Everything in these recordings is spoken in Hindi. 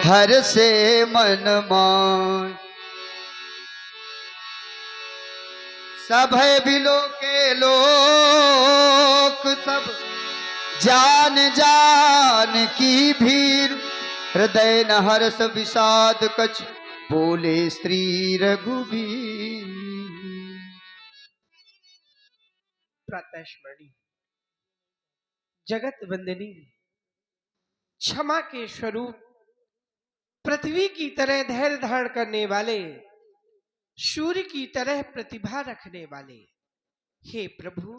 हर से मन मान। सब है बिलो के लोक सब जान जान की भीड़, हृदय न हर्ष विषाद कछ बोले श्री रघुबीर। प्रातःस्मरणी जगत वंदनी क्षमा के स्वरूप पृथ्वी की तरह धैर्य धारण करने वाले, सूर्य की तरह प्रतिभा रखने वाले, हे प्रभु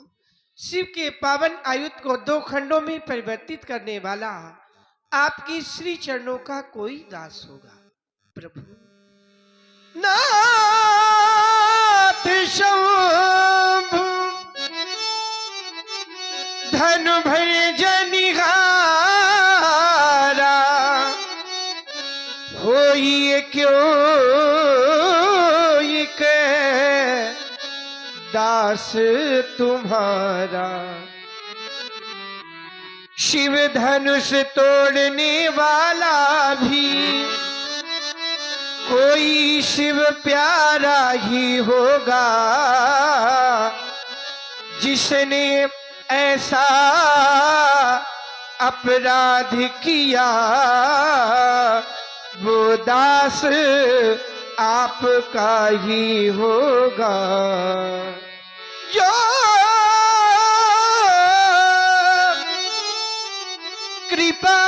शिव के पावन आयुध को दो खंडों में परिवर्तित करने वाला आपकी श्री चरणों का कोई दास होगा। प्रभु नाथ शंभु धन भर जनिहारा, होइए क्यों एक दास तुम्हारा। शिव धनुष तोड़ने वाला भी कोई शिव प्यारा ही होगा, जिसने ऐसा अपराध किया वो दास आपका ही होगा। जो कृपा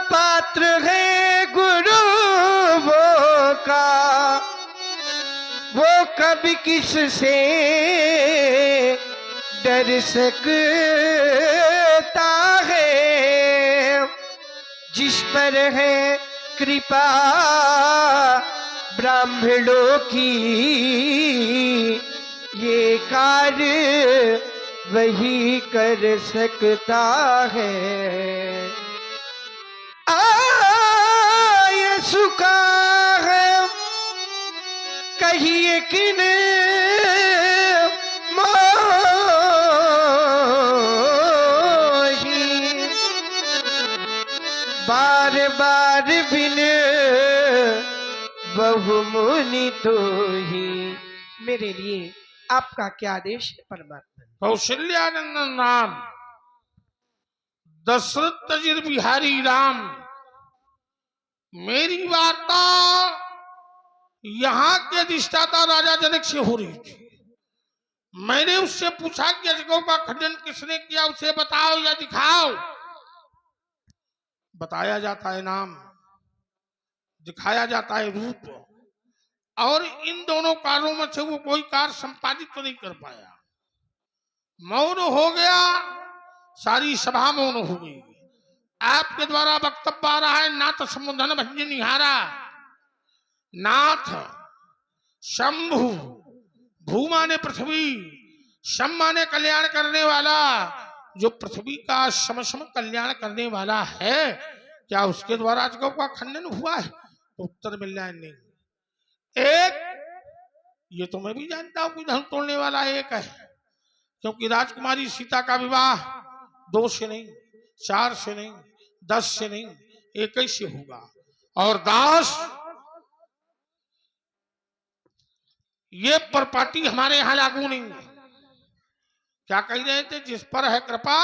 पात्र है गुरुओं का, वो कभी किससे डर सकता है। जिस पर है कृपा ब्राह्मणों की, ये कार्य वही कर सकता है। आय सुखा है कहिए किन मोही, बार बार बिन बहु मुनि तो ही। मेरे लिए आपका क्या आदेश है परमात्मा? कौशल्यानंदन राम, दशरथ तजिर बिहारी राम, मेरी वार्ता यहाँ के अधिष्ठाता राजा जनक से हो रही थी। मैंने उससे पूछा कि अजगरों का खंडन किसने किया, उसे बताओ या दिखाओ। बताया जाता है नाम, दिखाया जाता है रूप, और इन दोनों कार्यों में से वो कोई कार्य संपादित तो नहीं कर पाया। मौन हो गया, सारी सभा मौन हो गई। आपके द्वारा वक्तव्य आ रहा है, नाथ समुधन भंजन निहारा, नाथ शंभु, भू माने पृथ्वी, शम माने कल्याण करने वाला, जो पृथ्वी का सम सम कल्याण करने वाला है, क्या उसके द्वारा अजगरों का खंडन हुआ है? तो उत्तर मिल जाए नहीं। एक ये तो मैं भी जानता हूं कि धन तोड़ने वाला एक है, क्योंकि राजकुमारी सीता का विवाह 2 से नहीं, 4 से नहीं, 10 से नहीं, 21 से होगा। और दास ये परपाटी हमारे यहां लागू नहीं है। क्या कह रहे थे? जिस पर है कृपा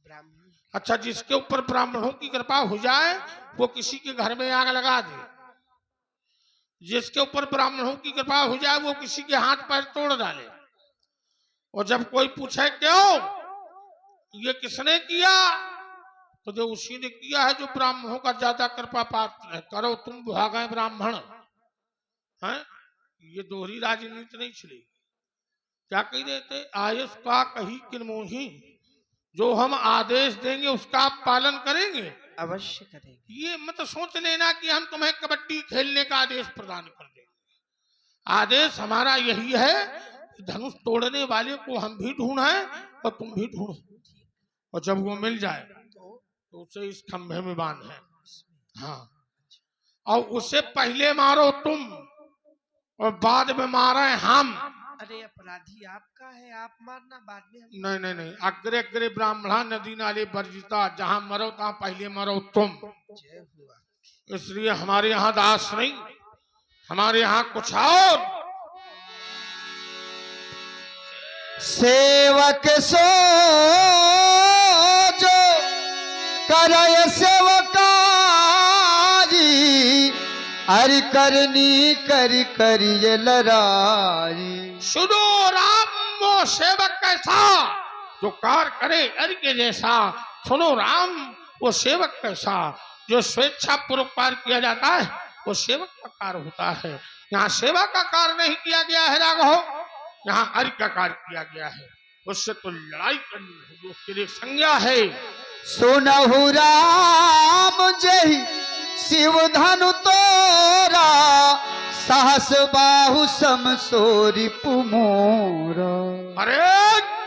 ब्राह्मण। अच्छा, जिसके ऊपर ब्राह्मणों की कृपा हो जाए वो किसी के घर में आग लगा दे, जिसके ऊपर ब्राह्मणों की कृपा हो जाए वो किसी के हाथ पैर तोड़ डाले। और जब कोई पूछे क्यों ये किसने किया, तो जो उसी ने किया है जो ब्राह्मणों का ज्यादा कृपा पात्र है। करो तुम भागे ब्राह्मण हैं, ये दोहरी राजनीति नहीं चलेगी। क्या कह रहे थे? आयुष का कही किनमोही, जो हम आदेश देंगे उसका आप पालन करेंगे? अवश्य करेंगे। ये मत सोच लेना कि हम तुम्हें कबड्डी खेलने का आदेश प्रदान कर देंगे। आदेश हमारा यही है कि धनुष तोड़ने वाले को हम भी ढूंढें और तुम भी ढूंढो, और जब वो मिल जाए तो उसे इस खंभे में बांधे। हाँ, और उसे पहले मारो तुम और बाद में मारे हम। अरे अपराधी आपका है, आप मारना बाद में हम। नहीं नहीं नहीं, अग्रे अग्रे ब्राह्मणा नदी नाले वर्जिता, जहां मरो तहां पहले मरो तुम। जय हुआ। इसलिए हमारे यहाँ दास नहीं, हमारे यहाँ कुछ और। सेवक सो जो करय सेवकारी, हरि करनी करि करिय लराई। सुनो राम, वो सेवक कैसा जो कार करे अर के जैसा। सुनो राम, वो सेवक कैसा जो स्वेच्छा पूर्वक कार्य किया जाता है, वो सेवक का कार्य होता है। यहाँ सेवा का कार्य नहीं किया गया है राघव, यहाँ अर्घ का कार्य किया गया है। उससे तो लड़ाई करनी है, जो उसके लिए संज्ञा है। सुनहु राम जहि शिव धनु तोरा, सहस बाहु समसोरी पुमोरा। अरे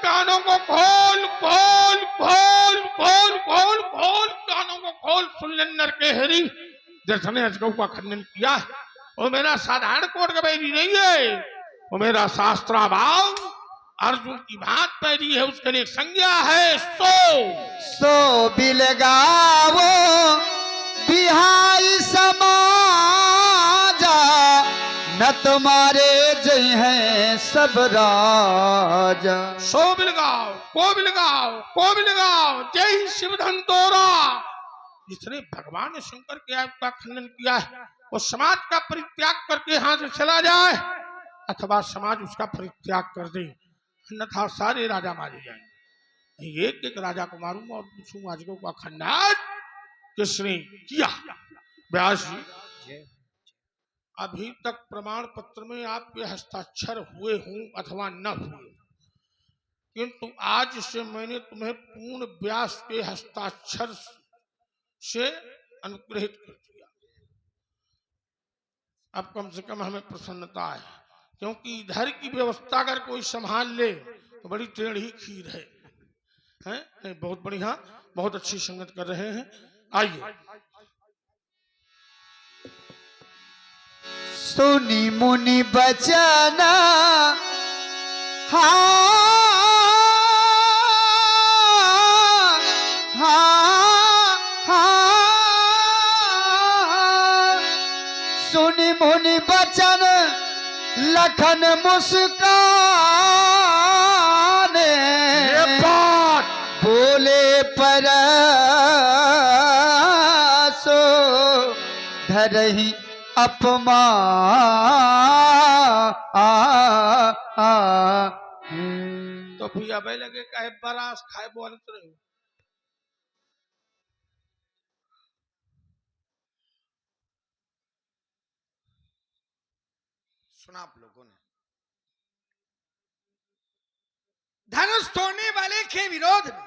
कानों को खोल खोल खोल खोल खोल खोल, कानों को खोल, सुन ले नर के हरी। जिसने अजगऊ का खंडन किया है वो मेरा साधारण कोट का बैरी नहीं है, वो मेरा शास्त्रा भाव अर्जुन की बात पैरी है, उसके लिए संज्ञा है। सो बिलगावो बिहाई समाजा, न तुम्हारे जय हैं सब राजा। सो बिलगाओ को बिलगाओ को बिलगाओ, जय शिव धन तोरा। जिसने भगवान शंकर के आयु का खंडन किया है वो समाज का परित्याग करके यहाँ से चला जाए, अथवा समाज उसका परित्याग कर दे, अन्यथा सारे राजा मारे जाएंगे। एक एक राजा को मारूंगा और पूछूंगा अजगऊ का खंडन किसने किया। व्यास जी, अभी तक प्रमाण पत्र में आपके हस्ताक्षर हुए हों अथवा न हुए, किंतु आज से मैंने तुम्हें पूर्ण व्यास के हस्ताक्षर से अनुग्रहित कर दिया। अब कम से कम हमें प्रसन्नता है, क्योंकि इधर की व्यवस्था अगर कोई संभाल ले तो बड़ी टेढ़ी खीर है। हैं? बहुत बढ़िया, बहुत अच्छी संगत कर रहे हैं। आइए। सुनी मुनि बचना सुनी मुनि बचन लखन मुस्काने, बोले पर सो धरही अपमा तो फिर अब लगे कहे बरास खाए बोलत रहे। सुना आप लोगों ने। धनुष तोड़ने वाले के विरोध में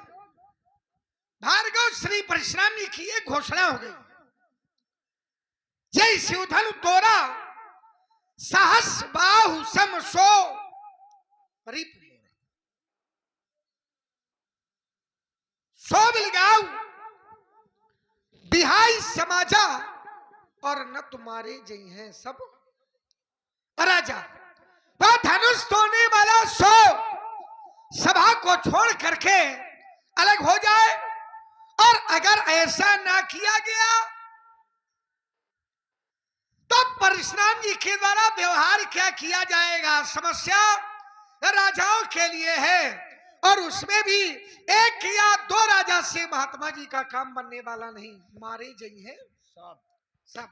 भार्गव श्री परशुराम जी की एक घोषणा हो गई, जय शिवधनु तोरा, साहस बाहु सम सो रिप मोरा। सो बिलगाऊ बिहाई समाजा, और न तुम्हारे जय हैं सब राजा। तो धनुष तोड़ने वाला सो सभा को छोड़ करके अलग हो जाए, और अगर ऐसा ना किया गया तो परशुराम जी के द्वारा व्यवहार क्या किया जाएगा, समस्या राजाओं के लिए है। और उसमें भी एक या दो राजा से महात्मा जी का काम बनने वाला नहीं, मारे जाइए हैं सब।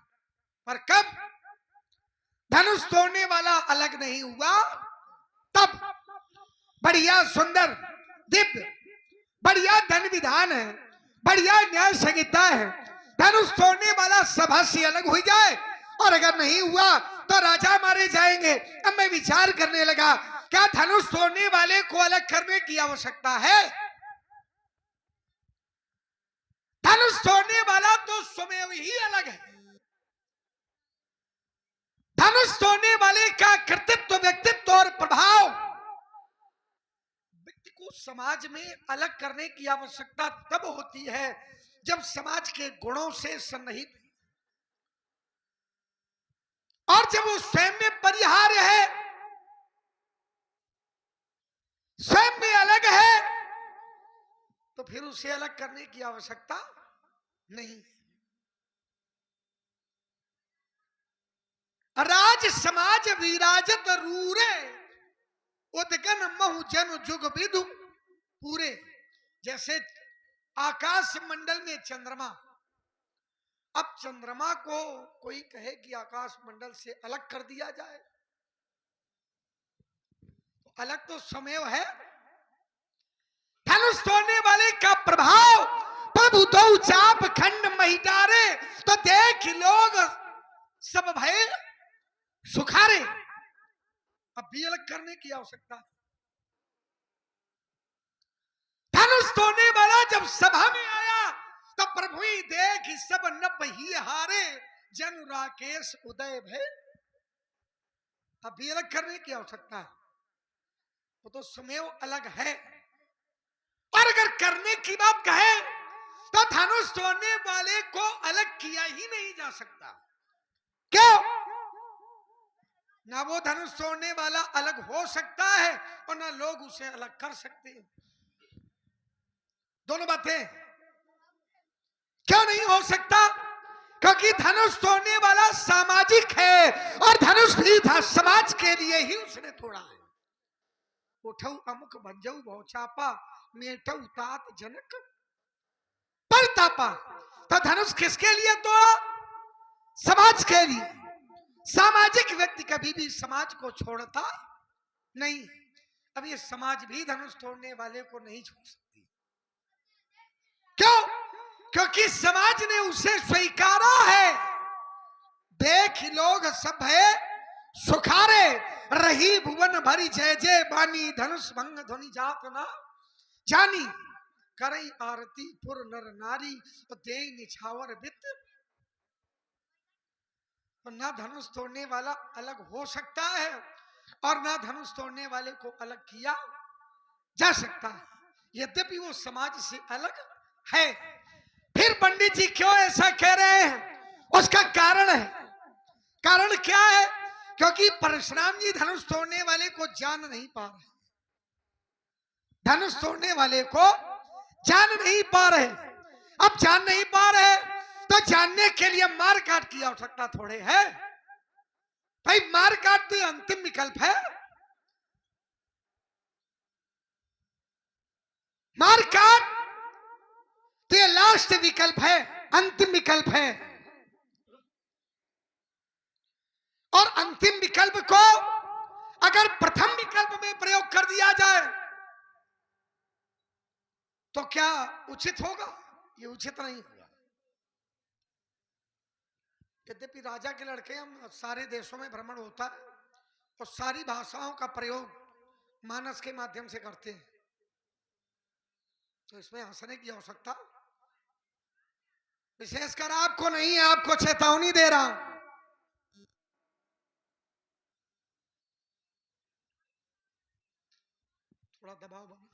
पर कब धनुष तोड़ने वाला अलग नहीं हुआ, तब बढ़िया सुंदर दिव्य बढ़िया धन विधान है, बढ़िया न्याय संहिता है। धनुष तोड़ने वाला सभा से अलग हो जाए, और अगर नहीं हुआ तो राजा मारे जाएंगे। अब मैं विचार करने लगा, क्या धनुष तोड़ने वाले को अलग करने की आवश्यकता है? धनुष तोड़ने वाला तो स्वयं ही अलग है। धनुष तोड़ने वाले का कृतित्व, व्यक्तित्व और प्रभाव व्यक्ति को समाज में अलग करने की आवश्यकता तब होती है जब समाज के गुणों से सन्निहित, और जब वो स्वयं में परिहार्य है, स्वयं में अलग है, तो फिर उसे अलग करने की आवश्यकता नहीं। राज समाज विराजत रूरे, उदगन महु जन जुग विदु पूरे। जैसे आकाश मंडल में चंद्रमा, अब चंद्रमा को कोई कहे कि आकाश मंडल से अलग कर दिया जाए, तो अलग तो समय है। धनुष तोड़ने वाले का प्रभाव प्रभु दो चाप खंड महिटारे, तो देख लोग सब भय सुखारे। अब भी अलग करने की आवश्यकता है। धनुष तोड़ने वाला जब सभा में आया तो प्रभु ही देख सब नभ ही हारे, जन राकेश उदय भय। अब भी अलग करने की आवश्यकता है, वो तो समय अलग है। और अगर करने की बात कहे तो धनुष तोड़ने वाले को अलग किया ही नहीं जा सकता। क्यों? ना वो धनुष तोड़ने वाला अलग हो सकता है और ना लोग उसे अलग कर सकते हैं। दोनों बातें क्यों नहीं हो सकता? क्योंकि धनुष तोड़ने वाला सामाजिक है और धनुष भी था समाज के लिए ही उसने तोड़ा है। उठऊ अमुक भंजऊ बहुचापा, मेटऊ तात जनक परतापा। तो धनुष किसके लिए तोड़ा? समाज के लिए। सामाजिक व्यक्ति कभी भी समाज को छोड़ता नहीं। अब ये समाज भी धनुष तोड़ने वाले को नहीं छोड़ सकती। क्यों? क्योंकि समाज ने उसे स्वीकारा है। देख लोग सब है सुखारे, रही भुवन भरी जय जय बानी, धनुष भंग ध्वनि जात ना जानी, करई आरती पुर नर नारी, तो दे निछावर वित्त। तो ना धनुष तोड़ने वाला अलग हो सकता है और ना धनुष तोड़ने वाले को अलग किया जा सकता है, यद्यपि वो समाज से अलग है। फिर पंडित जी क्यों ऐसा कह रहे हैं? उसका कारण है। कारण क्या है? क्योंकि परशुराम जी धनुष तोड़ने वाले को जान नहीं पा रहे। धनुष तोड़ने वाले को जान नहीं पा रहे। अब जान नहीं पा रहे तो जानने के लिए मार काट की आवश्यकता थोड़े है भाई। मार काट तो अंतिम विकल्प है। मार काट तो ये लास्ट विकल्प है, अंतिम विकल्प है। और अंतिम विकल्प को अगर प्रथम विकल्प में प्रयोग कर दिया जाए तो क्या उचित होगा? ये उचित नहीं होगा। यद्यपि राजा के लड़के हम सारे देशों में भ्रमण होता है और सारी भाषाओं का प्रयोग मानस के माध्यम से करते हैं, तो इसमें हंसने की आवश्यकता विशेषकर आपको नहीं है। आपको चेतावनी दे रहा हूं। थोड़ा दबाव बना।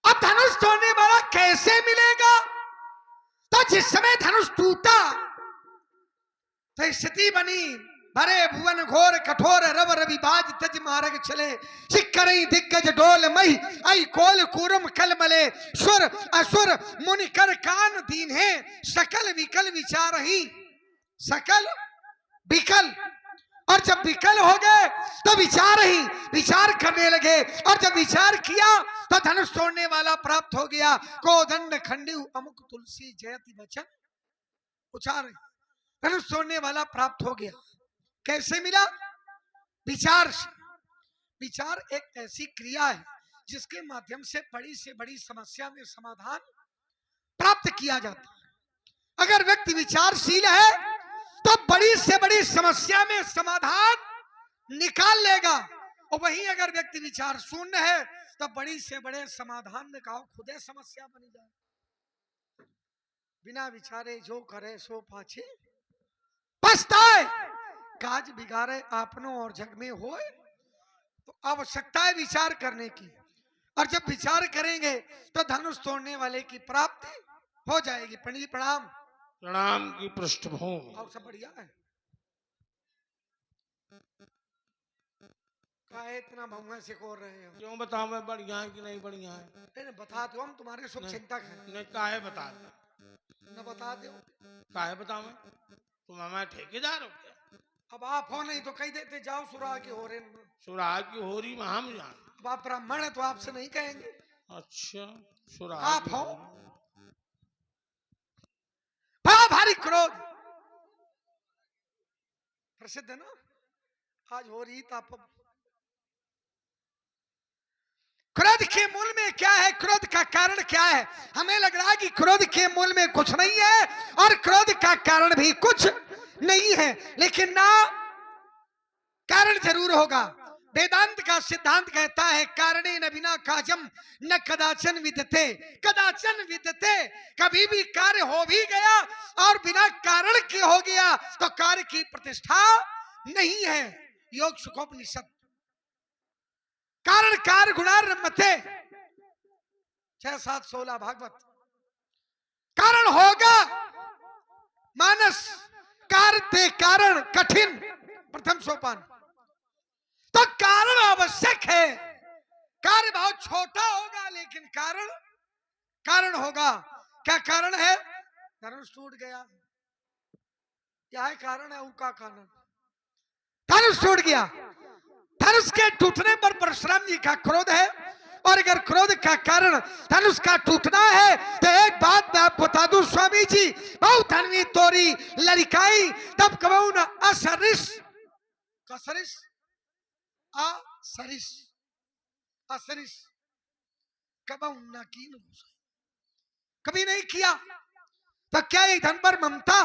अब धनुष तोड़ने वाला कैसे मिलेगा? तो जिस समय धनुष टूटा तो स्थिति बनी, भरे भुवन घोर कठोर रव रवि बाज तज मार्ग चले, सिक्करई दिग्गज डोल मही आई कोल कुरुम कलमले, सुर असुर मुनि कर कान दीन है, सकल विकल विचार ही सकल विकल। और जब विकल हो गए तो विचार करने लगे, और जब विचार किया तो धनुष तोड़ने वाला प्राप्त हो गया। कोदंड खंडू अमुक तुलसी जयति वचन उचार, धनुष तोड़ने वाला प्राप्त हो गया। कैसे मिला? विचार से। विचार एक ऐसी क्रिया है जिसके माध्यम से बड़ी समस्या में समाधान प्राप्त किया जाता है। अगर व्यक्ति विचारशील है तो बड़ी से बड़ी समस्या में समाधान निकाल लेगा, और वहीं अगर व्यक्ति विचार शून्य है तो बड़ी से बड़े समाधान में कहो खुदे समस्या बनी जाए। बिना विचारे जो करे सो पाछे पछताए, काज बिगाड़े आपनो और जग में होए। तो आवश्यकता है विचार करने की, और जब विचार करेंगे तो धनुष तोड़ने वाले की प्राप्ति हो जाएगी। पंडित जी प्रणाम। प्रणाम की पृष्ठभूमि। और सब बढ़िया है? काहे इतना भंगा सिकोर रहे हो? क्यों बताओ मैं बढ़िया है कि नहीं बढ़िया है? नहीं बता दो, हम तुम्हारे शुभ चिंतक हैं। नहीं काहे बता दे? न बता दो। काहे बताओ मैं? तुम हमारे ठेकेदार हो क्या? अब आप हो नहीं तो कह देते जाओ सुराग के हो रहे हैं। सुराग की होरी में हम जान। अब आप ब्राह्मण है तो आपसे नहीं कहेंगे। अच्छा, सुराग आप की हो होरी। बड़ा भारी क्रोध प्रसिद्ध है ना, आज हो रही ताप। क्रोध के मूल में क्या है, क्रोध का कारण क्या है? हमें लग रहा है कि क्रोध के मूल में कुछ नहीं है और क्रोध का कारण भी कुछ नहीं है, लेकिन ना कारण जरूर होगा। वेदांत का सिद्धांत कहता है कारणे न बिना काजम न कदाचन विदते। कदाचन विदते, कभी भी कार्य हो भी गया और बिना कारण के हो गया तो कार्य की प्रतिष्ठा नहीं है। योग सुखोपनिषद। कारण कार गुणा रमते 6-7-16 भागवत। कारण होगा मानस, कार्य कारण कठिन प्रथम सोपान। तो कारण आवश्यक है। कार्य बहुत छोटा होगा लेकिन कारण कारण होगा। क्या कारण है? धनुष टूट गया, क्या है कारण? है उनका कारण, धनुष टूट गया। धनुष के टूटने पर परशुराम जी का क्रोध है, और अगर क्रोध का कारण धनुष का टूटना है तो एक बात मैं आप बता दूं स्वामी जी, बहुत धनवी तोरी लड़काई तब कबू न असरिस कसरिस असरिस असरिस कबू न की, कभी नहीं किया। तो क्या ये धन पर ममता?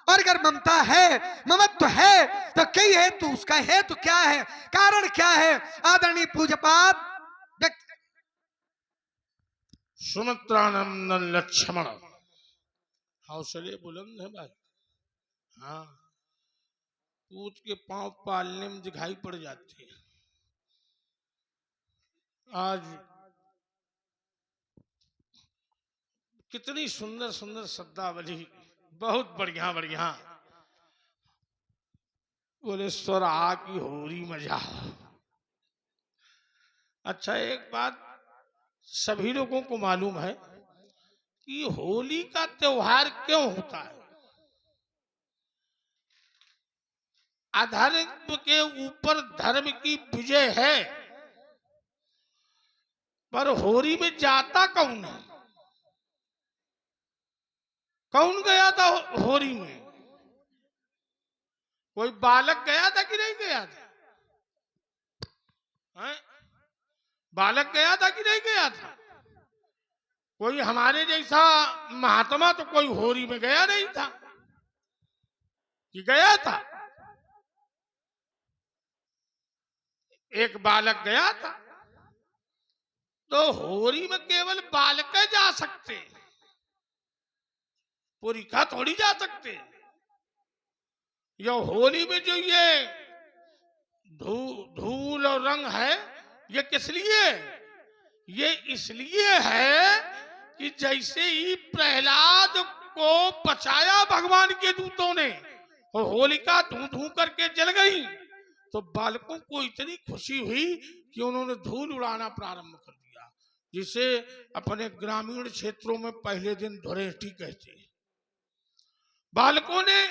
और अगर ममता है, ममत्व है तो कई है तो उसका है तो क्या है, कारण क्या है? आदरणीय पूज्यपाद व्यक्त। सुमित्रानंदन लक्ष्मण, हौसले बुलंद है भाई। हाँ, पूत के पांव पालने में दिखाई पड़ जाती है। आज कितनी सुंदर सुंदर शब्दावली, बहुत बढ़िया बढ़िया। बोले स्वरा की होरी मजा। अच्छा, एक बात सभी लोगों को मालूम है कि होली का त्योहार क्यों होता है। अधर्म के ऊपर धर्म की विजय है, पर होली में जाता कौन है? कौन गया था होली में? कोई बालक गया था कि नहीं गया था? हैं? बालक गया था कि नहीं गया था? कोई हमारे जैसा महात्मा तो कोई होली में गया नहीं था कि गया था? एक बालक गया था। तो होली में केवल बालक जा सकते, पुरिका थोड़ी जा सकते। ये होली में जो ये धूल और रंग है, ये किस लिए? ये इसलिए है कि जैसे ही प्रहलाद को बचाया भगवान के दूतों ने और होलिका धू धू करके जल गई, तो बालकों को इतनी खुशी हुई कि उन्होंने धूल उड़ाना प्रारंभ कर दिया, जिसे अपने ग्रामीण क्षेत्रों में पहले दिन धुरेटी कहते हैं। बालकों ने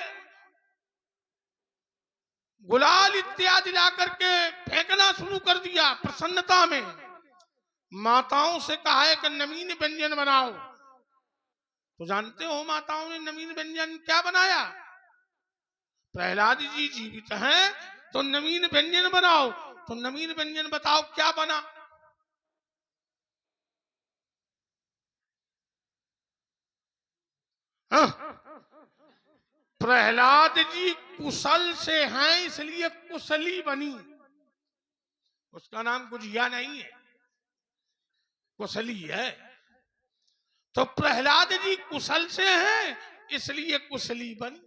गुलाल इत्यादि ला करके फेंकना शुरू कर दिया प्रसन्नता में। माताओं से कहा है कि नवीन व्यंजन बनाओ। तो जानते हो माताओं ने नवीन व्यंजन क्या बनाया? प्रहलाद जी जीवित हैं तो नवीन व्यंजन बनाओ। तो नवीन व्यंजन बताओ क्या बना? हाँ? प्रहलाद जी कुशल से हैं इसलिए कुशली बनी। उसका नाम गुजिया नहीं है, कुशली है। तो प्रहलाद जी कुशल से हैं इसलिए कुशली बनी,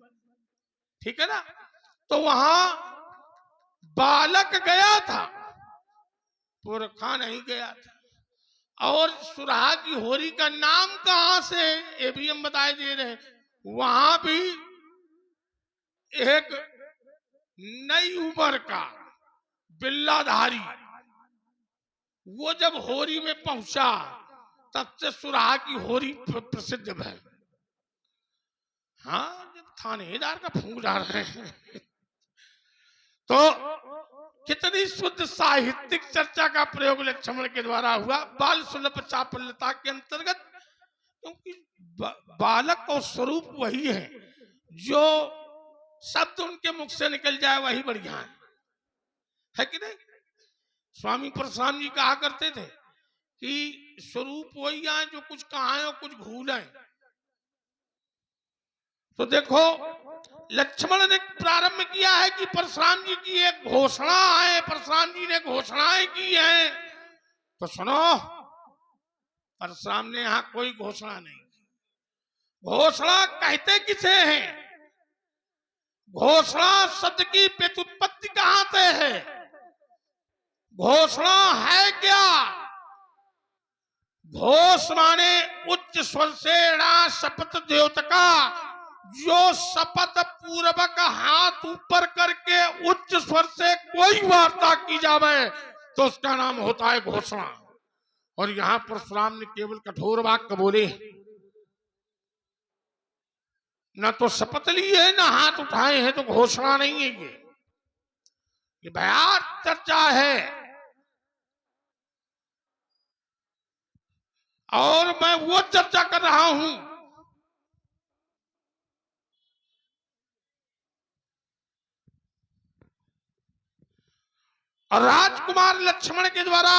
ठीक है ना? तो वहां बालक गया था, पुरखा नहीं गया था। और सुराह की होरी का नाम कहां से, ये भी हम बताए दे रहे। वहां भी एक नई उम्र का बिल्लाधारी, वो जब होरी में पहुंचा तब से सुराह की होरी प्रसिद्ध है। हाँ, जब थानेदार का फूंक डाल रहे हैं। तो कितनी शुद्ध साहित्यिक चर्चा का प्रयोग लक्ष्मण के द्वारा हुआ बाल सुलभ चापल्यता के अंतर्गत, क्योंकि बालक और स्वरूप वही है, जो शब्द उनके मुख से निकल जाए वही बढ़िया है कि नहीं। स्वामी परशुराम जी कहा करते थे कि स्वरूप वही आए जो कुछ कहा है और कुछ भूल है। तो देखो लक्ष्मण ने प्रारंभ किया है कि परशुराम जी की एक घोषणा है, परशुराम जी ने घोषणाएं की हैं। तो सुनो, परशुराम ने यहां कोई घोषणा नहीं की। घोषणा कहते किसे हैं? घोषणा शब्द की व्युत्पत्ति कहां से है? घोषणा है क्या? घोष माने उच्च स्वर से णा शपथ द्योतका, जो शपथ पूर्वक हाथ ऊपर करके उच्च स्वर से कोई वार्ता की जावे तो उसका नाम होता है घोषणा। और यहां परशुराम ने केवल कठोर वाक्य बोले, न तो शपथ ली है न हाथ उठाए हैं, तो घोषणा नहीं है। ये बयान चर्चा है। और मैं वो चर्चा कर रहा हूं और राजकुमार लक्ष्मण के द्वारा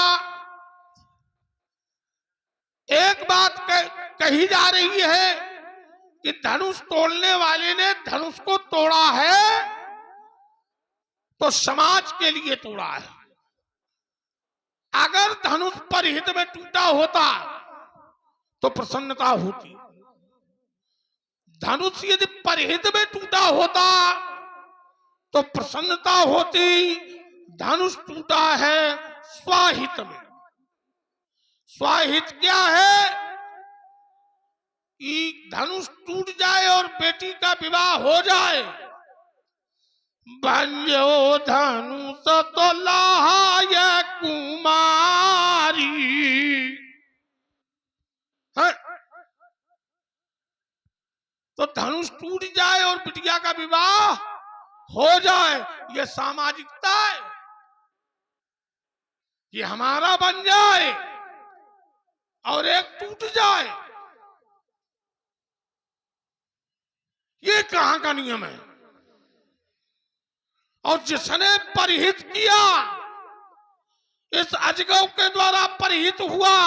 एक बात कही जा रही है कि धनुष तोड़ने वाले ने धनुष को तोड़ा है तो समाज के लिए तोड़ा है। अगर धनुष परहित में टूटा होता तो प्रसन्नता होती। धनुष यदि परहित में टूटा होता तो प्रसन्नता होती। धनुष टूटा है स्वाहित में। स्वाहित क्या है? कि धनुष टूट जाए और बेटी का विवाह हो जाए। बंजो धनुष तो लाय कुमारी, है? तो धनुष टूट जाए और बिटिया का विवाह हो जाए, ये सामाजिकता है। ये हमारा बन जाए और एक टूट जाए, ये कहां का नियम है? और जिसने परिहित किया, इस अजगव के द्वारा परिहित हुआ,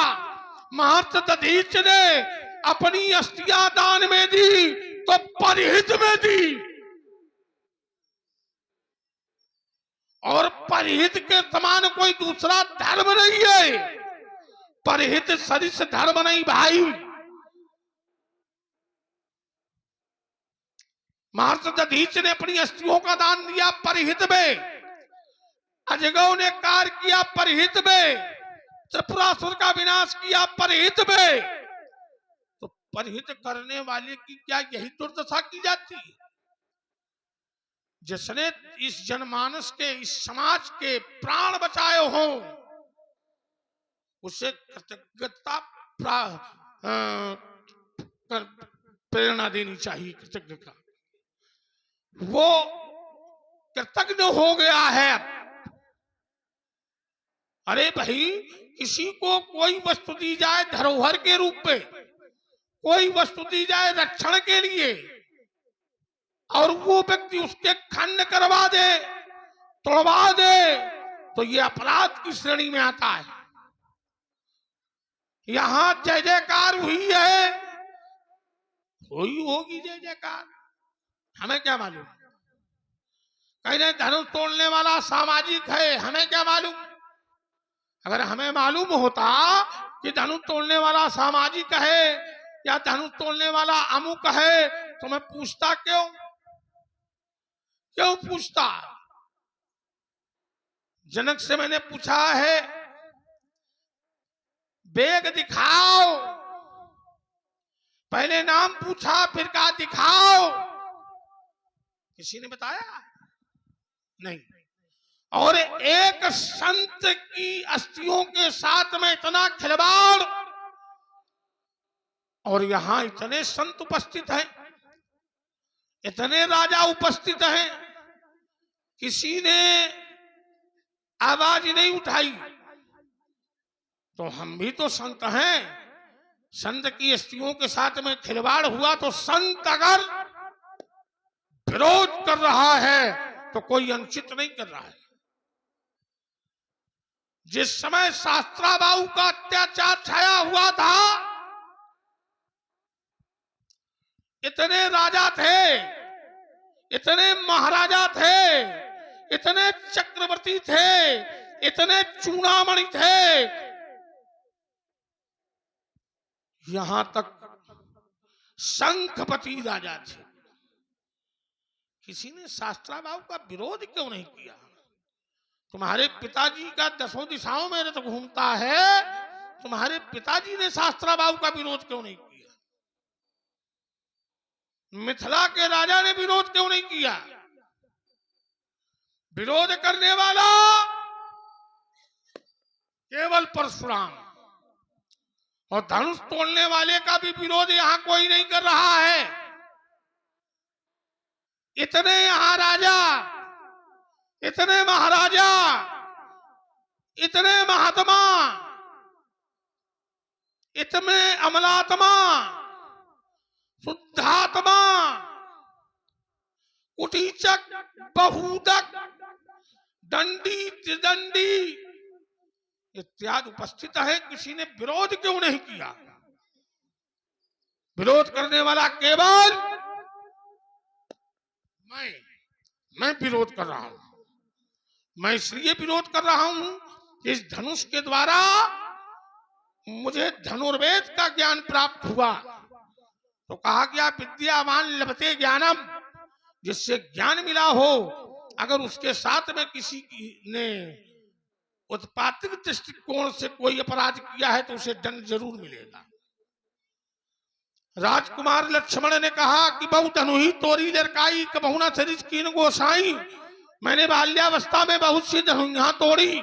महर्षि दधीच ने अपनी अस्थियां दान में दी तो परिहित में दी। और परिहित के समान कोई दूसरा धर्म नहीं है। परिहित सरिस धर्म नहीं भाई। महर्षि दधीच ने अपनी अस्थियों का दान दिया परिहित में। अजगव ने कार्य किया परिहित में। त्रिपुरासुर का विनाश किया परिहित में। तो परिहित करने वाले की क्या यही दुर्दशा की जाती है? जिसने इस जनमानस के, इस समाज के प्राण बचाए हों, उसे कृतज्ञता प्रेरणा देनी चाहिए। कृतज्ञ का वो कृतज्ञ हो गया है। अरे भाई, किसी को कोई वस्तु दी जाए धरोहर के रूप में, कोई वस्तु दी जाए रक्षण के लिए, और वो व्यक्ति उसके खंड करवा दे, तोड़वा दे, तो ये अपराध की श्रेणी में आता है। यहां जय जयकार हुई है, हुई होगी जय जयकार, हमें क्या मालूम? कहीं नहीं, धनुष तोड़ने वाला सामाजिक है, हमें क्या मालूम? अगर हमें मालूम होता कि धनुष तोड़ने वाला सामाजिक है या धनुष तोड़ने वाला अमुक है, तो मैं पूछता क्यों? क्यों पूछता? जनक से मैंने पूछा है, बेग दिखाओ। पहले नाम पूछा, फिर कहा दिखाओ। किसी ने बताया नहीं। और एक संत की अस्थियों के साथ में इतना खिलवाड़, और यहां इतने संत उपस्थित हैं। इतने राजा उपस्थित हैं, किसी ने आवाज नहीं उठाई। तो हम भी तो संत हैं, संत की स्त्रियों के साथ में खिलवाड़ हुआ तो संत अगर विरोध कर रहा है तो कोई अनुचित नहीं कर रहा है। जिस समय शास्त्राबाहु का अत्याचार छाया हुआ था, इतने राजा थे, इतने महाराजा थे, इतने चक्रवर्ती थे, इतने चूड़ामणि थे, यहां तक शंखपति राजा थे। किसी ने शास्त्राबाहु का विरोध क्यों नहीं किया? तुम्हारे पिताजी का दसों दिशाओं में रथ घूमता है, तुम्हारे पिताजी ने शास्त्राबाहु का विरोध क्यों नहीं किया? मिथिला के राजा ने विरोध क्यों नहीं किया? विरोध करने वाला केवल परशुराम, और धनुष तोड़ने वाले का भी विरोध यहां कोई नहीं कर रहा है। इतने यहां राजा, इतने महाराजा, इतने महात्मा, इतने अमलात्मा, शुद्धात्मा, कुटीचक, बहुदक, दंडी, त्रिदंडी इत्यादि उपस्थित है। किसी ने विरोध क्यों नहीं किया? विरोध करने वाला केवल मैं विरोध कर रहा हूं। मैं इसलिए विरोध कर रहा हूं कि इस धनुष के द्वारा मुझे धनुर्वेद का ज्ञान प्राप्त हुआ। तो कहा गया विद्यावान लभते ज्ञानम, जिससे ज्ञान मिला हो, अगर उसके साथ में किसी ने उत्पातिक दृष्टिकोण से कोई अपराध किया है तो उसे दंड जरूर मिलेगा। राजकुमार लक्ष्मण ने कहा कि बहु धनु ही तोरी लड़काई कबहु न सरिस कीन गोसाई, मैंने बाल्यावस्था में बहुत सी धनुइयां तोड़ी।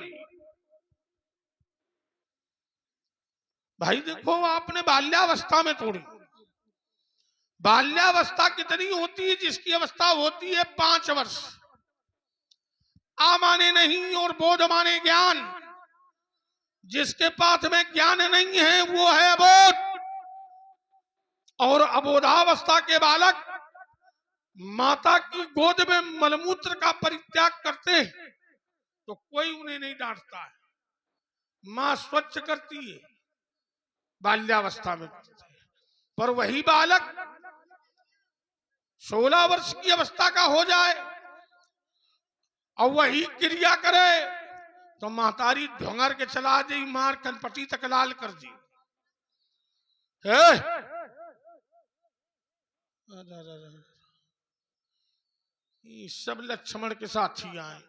भाई देखो, आपने बाल्यावस्था में तोड़ी। बाल्यावस्था कितनी होती है? जिसकी अवस्था होती है 5 वर्ष। आ माने नहीं और बोध माने ज्ञान। जिसके पास में ज्ञान नहीं है वो है अबोध। और अबोधावस्था के बालक माता की गोद में मलमूत्र का परित्याग करते हैं तो कोई उन्हें नहीं डांटता है। मां स्वच्छ करती है बाल्यावस्था में, पर वही बालक 16 वर्ष की अवस्था का हो जाए और वही क्रिया करे तो महतारी ढोंगर के चला दी, मार कनपटी तक लाल कर दी। ये सब लक्ष्मण के साथी आए।